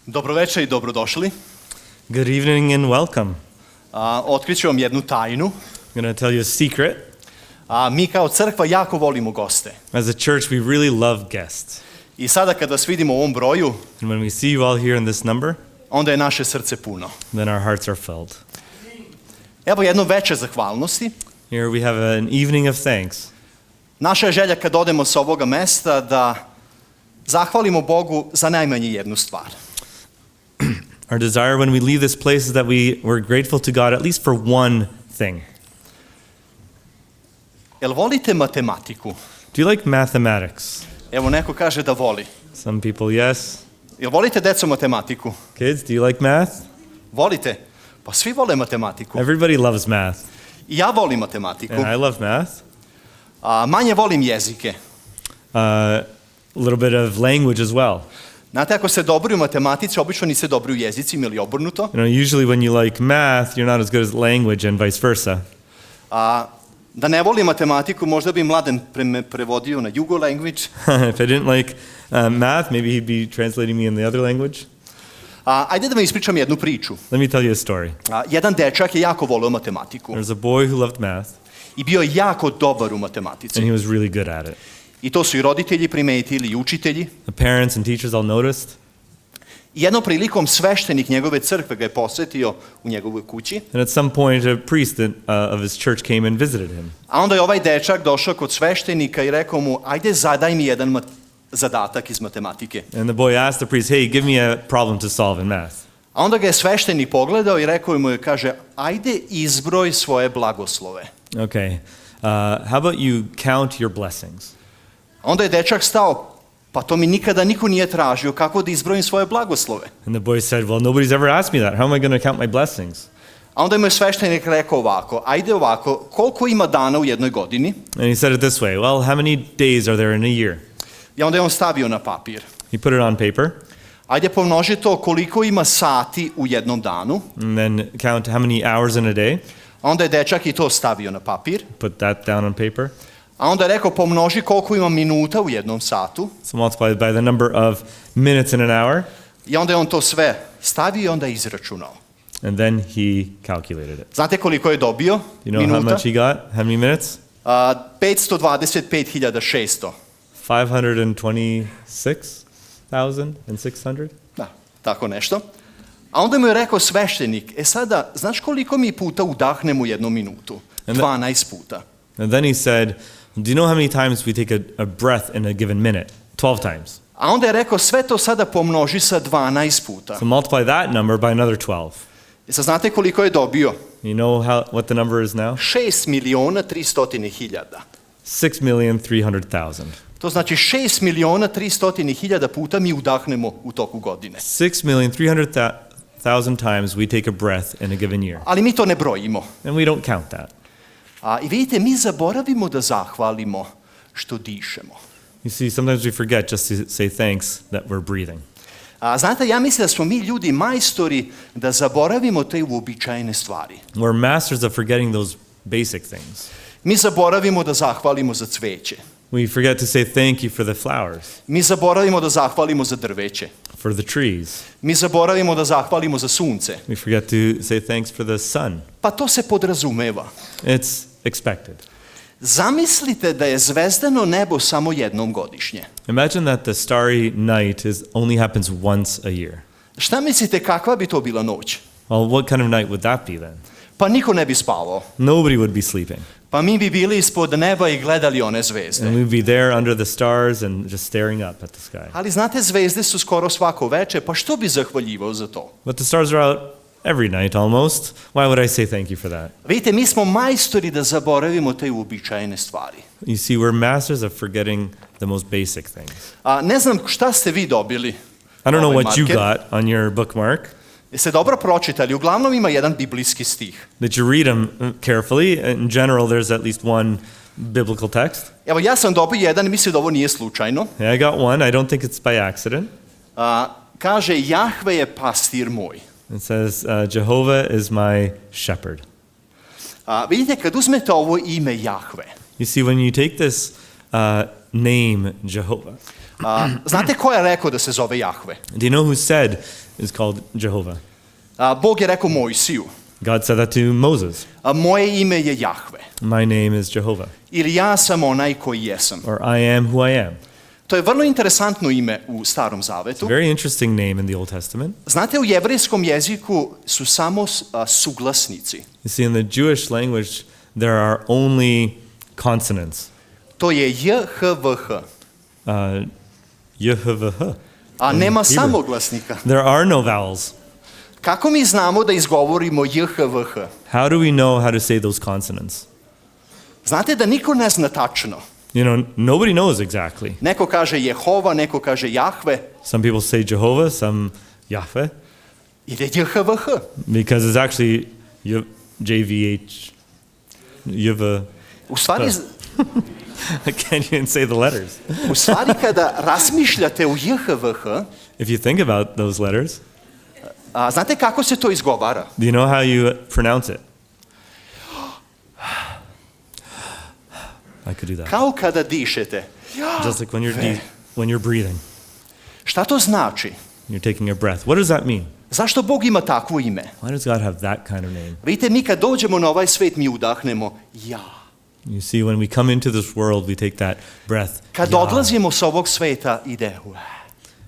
Dobroveče i dobrodošli. Good evening and welcome. Otkriću vam jednu tajnu. I'm going to tell you a secret. Mi kao crkva jako volimo goste. As a church, we really love guests. I sada kad vas vidimo u ovom broju, And when we see you all here in this number, onda je naše srce puno. then our hearts are filled. Evo jedno veče zahvalnosti. Here we have an evening of thanks. Naša je želja kad odemo sa ovoga mesta da zahvalimo Bogu za najmanje jednu stvar. Our desire when we leave this place is that we're grateful to God at least for one thing. Jel volite matematiku? Do you like mathematics? Evo neko kaže da voli. Some people, yes. Jel volite deco matematiku? Kids, do you like math? Volite? Pa svi vole matematiku. Everybody loves math. I ja volim matematiku. And I love math. Manje volim jezike. A little bit of language as well. Znate, ako ste dobri u matematici, obično niste dobri u jezicima ili obrnuto. Usually when you like math, you're not as good as language and vice versa. Da ne volim matematiku, možda bi Mladen prevodio na Jugo language. If I didn't like math, maybe he'd be translating me in the other language. Ajde da vam ispričam jednu priču. Let me tell you a story. Jedan dečak je jako volio matematiku. There's a boy who loved math, I bio je jako dobar u matematici. and he was really good at it. I to su i roditelji primetili i učitelji. The parents and teachers all noticed. I jednom prilikom sveštenik njegove crkve ga je posjetio u njegovoj kući. And at some point, a priest of his church came and visited him. A onda je ovaj dečak došao kod sveštenika i rekao mu, ajde zadaj mi jedan zadatak iz matematike. And the boy asked the priest, hey, give me a problem to solve in math. A onda ga je sveštenik pogledao i rekao mu, kaže, ajde izbroj svoje blagoslove. Okay. How about you count your blessings? A onda je dečak stao, pa to mi nikada niko nije tražio, kako da izbrojim svoje blagoslove. And the boy said, well, nobody's ever asked me that. How am I going to count my blessings? A onda mu je sveštenik rekao ovako, ajde ovako, koliko ima dana u jednoj godini? And he said it this way, well, how many days are there in a year? I onda je on stavio na papir. He put it on paper, Ajde pomnoži to koliko ima sati u jednom danu. and then count how many hours in a day. A onda je dečak i to stavio na papir. Put that down on paper. A onda je rekao pomnoži koliko ima minuta u jednom satu. So multiplied by the number of minutes in an hour. I onda je on to sve stavio i onda je izračunao. And then he calculated it. Znate koliko je dobio You know minuta? how much he got? How many minutes? 525.600. 526,600? Da, tako nešto. A onda mu je rekao sveštenik, sada, znaš koliko mi puta udahnem u jednu minutu? 12 puta. And then he said, do you know how many times we take a breath in a given minute? 12 times. A onda je rekao, sve to sada pomnoži sa 12 puta. So multiply that number by another 12. Sad znate koliko je dobio? You know what the number is now? 6.300.000. 6,300,000. To znači 6.300.000 puta mi udahnemo u toku godine. 6,300,000 times we take a breath in a given year. Ali mi to ne brojimo. And we don't count that. I vidite, mi zaboravimo da zahvalimo što dišemo. You see, sometimes we forget just to say thanks that we're breathing. Znate, ja mislim da smo mi ljudi majstori da zaboravimo te uobičajene stvari. We're masters of forgetting those basic things. Mi zaboravimo da zahvalimo za cveće. We forget to say thank you for the flowers, Mi zaboravimo da zahvalimo za drveće. for the trees. Mi zaboravimo da zahvalimo za sunce. We forget to say thanks for the sun. Pa to se podrazumeva. It's expected. Zamislite da je zvezdano nebo samo jednom godišnje. Imagine that the starry night only happens once a year. Šta mislite kakva bi to bila noć? Well, what kind of night would that be then? Pa niko ne bi spavao. Nobody would be sleeping. Pa mi bi bili ispod neba i gledali one zvezde. And we'd be there under the stars and just staring up at the sky. Ali znate, zvezde su skoro svako veče, pa što bi zahvaljivao za to? But the stars are out every night almost. Why would I say thank you for that? Vidite, mi smo majstori da zaboravimo te uobičajene stvari. You see, we're masters of forgetting the most basic things. Ne znam šta ste vi dobili. I don't know Ovaj what you marker. got on your bookmark. Jeste dobro pročitali? Uglavnom ima jedan biblijski stih. Did you read them carefully? In general, there's at least one biblical text. Evo, ja sam dobio jedan, mislim da ovo nije slučajno. Yeah, I got one. I don't think it's by accident. Kaže, Jahve je pastir moj. It says, Jehovah is my shepherd. Vidite, kad uzmete ovo ime Jahve, You see, when you take this name Jehovah? Znate ko je rekao da se zove Jahve? Do you know who said is called Jehovah? Bog je rekao Mojsiju. God said that to Moses. Moje ime je Jahve. My name is Jehovah. Ili ja sam onaj koji jesam. Or I am who I am. To je vrlo interesantno ime u Starom Zavetu. Very interesting name in the Old Testament. Znate, u jevrejskom jeziku su samo suglasnici. You see, in the Jewish language, there are only consonants. To je J, H, V, H. Yhvh. A nema samoglasnika. There are no vowels. Kako mi znamo da izgovorimo J, H, V, H? How do we know how to say those consonants? Znate da niko ne zna tačno. You know, nobody knows exactly. Neko kaže Jehova, neko kaže Jahve. Some people say Jehovah, some Yahweh, Ili J, H, V, H. because it's actually JVH. U stvari, I can't even say the letters. u stvari kada razmišljate u J, H, V, H, If you think about those letters, znate kako se to izgovara? do you know how you pronounce it? I could do that. Kao kada dišete. Just like when you're breathing, Šta to znači? you're taking a breath. What does that mean? Zašto Bog ima takvo ime? Why does God have that kind of name? Vidite, mi kad dođemo na ovaj svet, mi udahnemo ja. You see, when we come into this world, we take that breath. Kad Yah. odlazimo sa ovog sveta, ide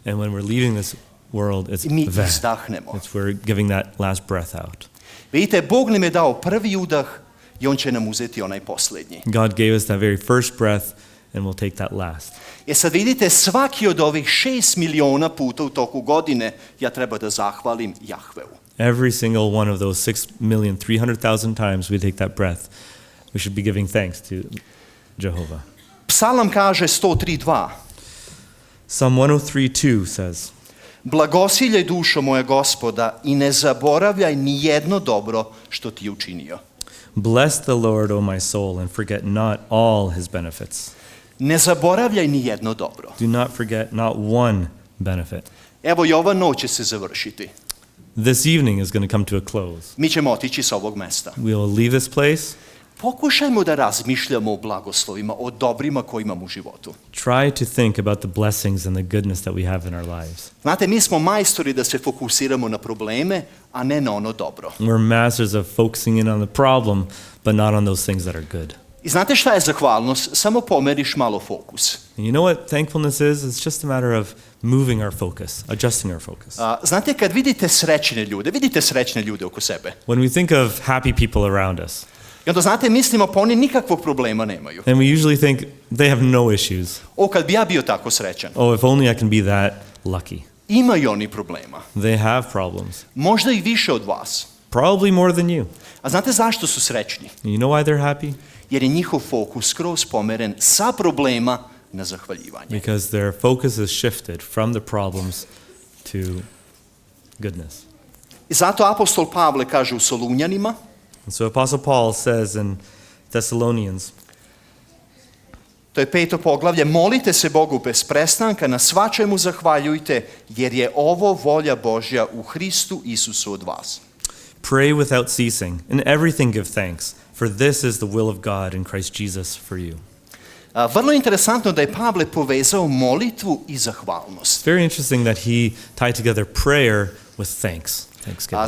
And when we're leaving this world, it's i mi veh. izdahnemo. It's we're giving that last breath out. Vidite, Bog nam je dao prvi udah i on će nam uzeti onaj posljednji. God gave us that very first breath, and we'll take that last. Sad vidite, svaki od ovih 6 miliona puta u toku godine ja treba da zahvalim Jahveu. Every single one of those 6,300,000 times we take that breath, we should be giving thanks to Jehovah. Psalam kaže 103:2. Psalm 103:2 says, Blagosiljaj dušo moja Gospoda i ne zaboravljaj ni jedno dobro što ti je učinio. Bless the Lord, O my soul, and forget not all his benefits. Ne zaboravljaj ni jedno dobro. Do not forget not one benefit. Evo i ova noć će se završiti. This evening is going to come to a close. Mi ćemo otići sa ovog mesta. We will leave this place. Pokušajmo da razmišljamo o blagoslovima, o dobrima koje imamo u životu. Try to think about the blessings and the goodness that we have in our lives. Znate, mi smo majstori da se fokusiramo na probleme, a ne na ono dobro. We're masters of focusing in on the problem, but not on those things that are good. I znate šta je zahvalnost? Samo pomeriš malo fokus. And you know what thankfulness is? It's just a matter of moving our focus, adjusting our focus. Znate, kad vidite srećne ljude oko sebe. When we think of happy people around us, I onda, znate, mislimo, pa oni nikakvog problema nemaju. and we usually think they have no issues. Kad bi ja bio tako srećan. Oh, if only I can be that lucky. Imaju oni problema. They have problems. Možda i više od vas. Probably more than you. A znate zašto su srećni? And you know why they're happy? Jer je njihov fokus skroz pomeren sa problema na zahvaljivanje. Because their focus is shifted from the problems to goodness. I zato apostol Pavle kaže u Solunjanima, And so Apostle Paul says in Thessalonians, to je 5. poglavlje, molite se Bogu bez prestanka, na svačemu zahvaljujte, jer je ovo volja Božja u Hristu Isusu od vas. pray without ceasing, in everything give thanks, for this is the will of God in Christ Jesus for you. Vrlo interesantno da je Pavle povezao molitvu i zahvalnost. It's very interesting that he tied together prayer with thanksgiving.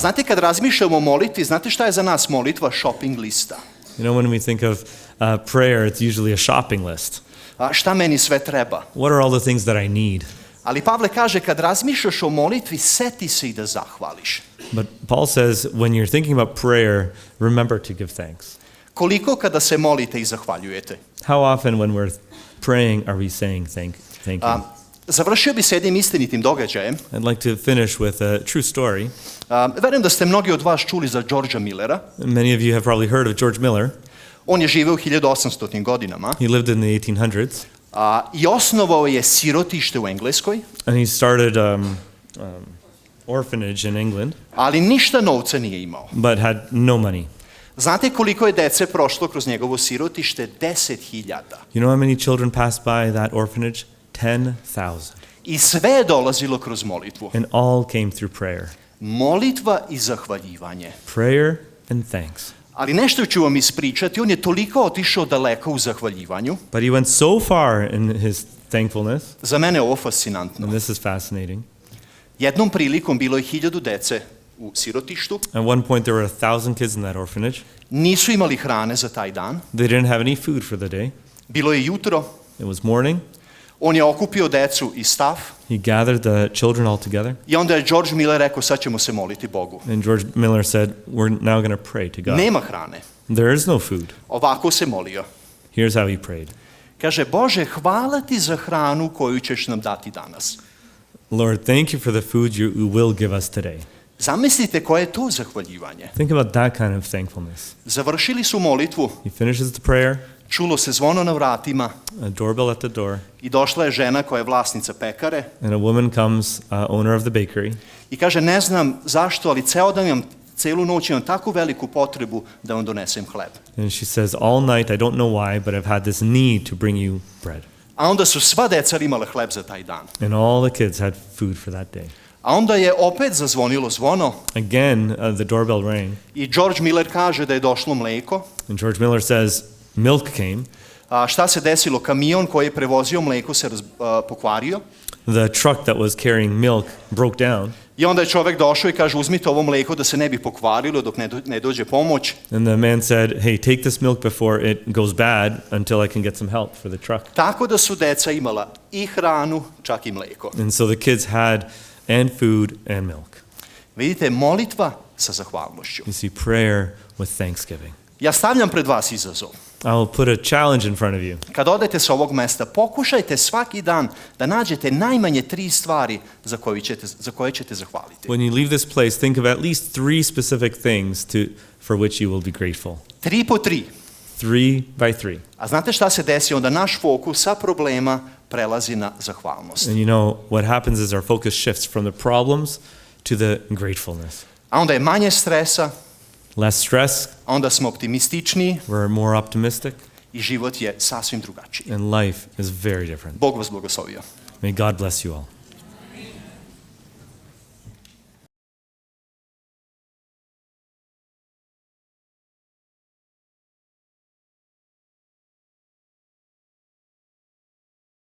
Znate, kad razmišljamo o molitvi, znate šta je za nas molitva? Shopping lista. You know, when we think of prayer, it's usually a shopping list. Šta meni sve treba? What are all the things that I need? Ali Pavle kaže, kad razmišljaš o molitvi, seti se i da zahvališ. But Paul says, when you're thinking about prayer, remember to give thanks. Koliko kada se molite i zahvaljujete? How often when we're praying are we saying thank you? Završio bi s jednim istinitim događajem. I'd like to finish with a true story. Verujem da ste mnogi od vas čuli za Georgea Millera. Many of you have probably heard of George Miller. On je živeo u 1800. godinama. He lived in the 1800s. I osnovao je sirotište u Engleskoj. And he started orphanage in England, ali ništa novca nije imao. but had no money. Znate koliko je dece prošlo kroz njegovo sirotište? 10.000. You know how many children passed by that orphanage? 10,000. I sve je dolazilo kroz molitvu. And all came through prayer. Molitva i zahvaljivanje. Prayer and thanks. Ali nešto ću vam ispričati, on je toliko otišao daleko u zahvaljivanju. But he went so far in his thankfulness, Za mene je ovo fascinantno. and this is fascinating. Jednom prilikom bilo je 1000 dece u sirotištu, At one point, there were 1,000 kids in that orphanage. nisu imali hrane za taj dan, They didn't have any food for the day. bilo je jutro, It was morning. on je okupio decu i stav He gathered the children all together, i onda je George Miller rekao sad ćemo se moliti Bogu. and George Miller said, "We're now going to pray to God." Nema hrane. There is no food. Ovako se molio. Here's how he prayed. Kaže, Bože, hvala ti za hranu koju ćeš nam dati danas. Lord, thank you for the food you will give us today. Zamislite koje je to zahvaljivanje. Think about that kind of thankfulness. Završili su molitvu, He finishes the prayer, čulo se zvono na vratima a doorbell at the door, i došla je žena koja je vlasnica pekare and a woman comes, owner of the bakery, i kaže, ne znam zašto, ali celu noć imam takvu veliku potrebu da vam donesem hleb. and she says, "All night, I don't know why, but I've had this need to bring you bread." A onda su sva deca imala hleb za taj dan. And all the kids had food for that day. A onda je opet zazvonilo zvono Again, the doorbell rang, i George Miller kaže da je došlo mleko. and George Miller says, milk came. A šta se desilo? Kamion koji je prevozio mleko se pokvario The truck that was carrying milk broke down, i onda je čovjek došao i kaže uzmite ovo mleko da se ne bi pokvarilo dok ne dođe pomoć. and the man said, "Hey, take this milk before it goes bad until I can get some help for the truck." Tako da su deca imala i hranu, čak i mleko. And so the kids had and food and milk. Vidite, molitva sa zahvalnošću. You see, prayer with thanksgiving. Ja stavljam pred vas izazov. I will put a challenge in front of you. Kad odete sa ovog mesta, pokušajte svaki dan da nađete najmanje 3 stvari za koje ćete zahvaliti. When you leave this place, think of at least 3 specific things for which you will be grateful. 3 po 3. 3 by 3. A znate šta se desi? Onda naš fokus sa problema prelazi na zahvalnost. And you know, what happens is our focus shifts from the problems to the gratefulness. A onda je manje stresa, Less stress, a onda smo optimističniji we're more optimistic, i život je sasvim drugačiji. and life is very different. Bog vas blagoslovio. May God bless you all.